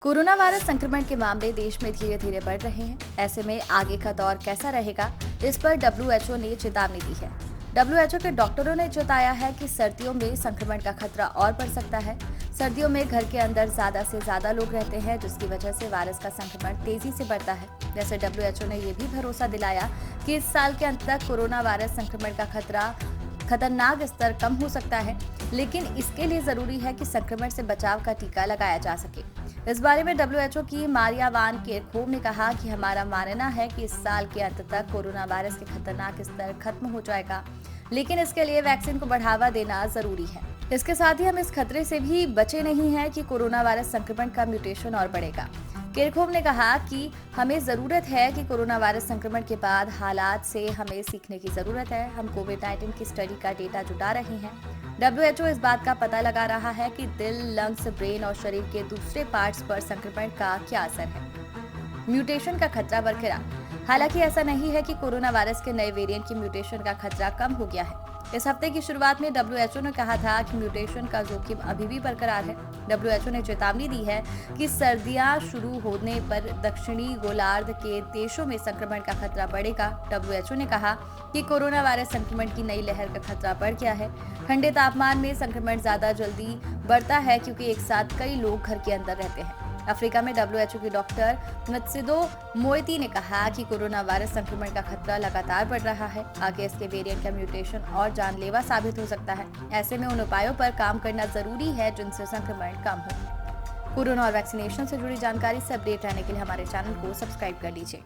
Corona virus संक्रमण के मामले देश में धीरे धीरे बढ़ रहे हैं। ऐसे में आगे का दौर कैसा रहेगा, इस पर डब्ल्यूएचओ ने चेतावनी दी है। डब्ल्यूएचओ के डॉक्टरों ने जताया है कि सर्दियों में संक्रमण का खतरा और बढ़ सकता है। सर्दियों में घर के अंदर ज्यादा से ज्यादा लोग रहते हैं, जिसकी वजह से वायरस का संक्रमण तेजी से बढ़ता है। जैसे डब्ल्यूएचओ ने ये भी भरोसा दिलाया कि इस साल के अंत तक कोरोना वायरस संक्रमण का खतरनाक स्तर कम हो सकता है, लेकिन इसके लिए जरूरी है कि संक्रमण से बचाव का टीका लगाया जा सके। इस बारे में डब्ल्यूएचओ की मारिया वान केरखोव ने कहा कि हमारा मानना है कि इस साल के अंत तक कोरोना वायरस के खतरनाक स्तर खत्म हो जाएगा, लेकिन इसके लिए वैक्सीन को बढ़ावा देना जरूरी है। इसके साथ ही हम इस खतरे से भी बचे नहीं हैं कि कोरोना वायरस संक्रमण का म्यूटेशन और बढ़ेगा। केरखोव ने कहा कि हमें जरूरत है कि कोरोना वायरस संक्रमण के बाद हालात से हमें सीखने की जरूरत है। हम कोविड-19 की स्टडी का डेटा जुटा रहे हैं। डब्ल्यूएचओ इस बात का पता लगा रहा है कि दिल, लंग्स, ब्रेन और शरीर के दूसरे पार्ट्स पर संक्रमण का क्या असर है। म्यूटेशन का खतरा बरकरार। हालांकि ऐसा नहीं है कि कोरोना वायरस के नए वेरिएंट की म्यूटेशन का खतरा कम हो गया है। इस हफ्ते की शुरुआत में डब्ल्यूएचओ ने कहा था कि म्यूटेशन का जोखिम अभी भी बरकरार है। डब्ल्यूएचओ ने चेतावनी दी है कि सर्दियां शुरू होने पर दक्षिणी गोलार्ध के देशों में संक्रमण का खतरा बढ़ेगा। डब्ल्यूएचओ ने कहा कि कोरोना वायरस संक्रमण की नई लहर का खतरा बढ़ गया है। ठंडे तापमान में संक्रमण ज्यादा जल्दी बढ़ता है क्योंकि एक साथ कई लोग घर के अंदर रहते हैं। अफ्रीका में डब्ल्यूएचओ के डॉक्टर मत्सिदो मोएती ने कहा कि कोरोना वायरस संक्रमण का खतरा लगातार बढ़ रहा है। आगे इसके वेरिएंट का म्यूटेशन और जानलेवा साबित हो सकता है। ऐसे में उन उपायों पर काम करना जरूरी है जिनसे संक्रमण कम हो। कोरोना और वैक्सीनेशन से जुड़ी जानकारी से अपडेट रहने के लिए हमारे चैनल को सब्सक्राइब कर लीजिए।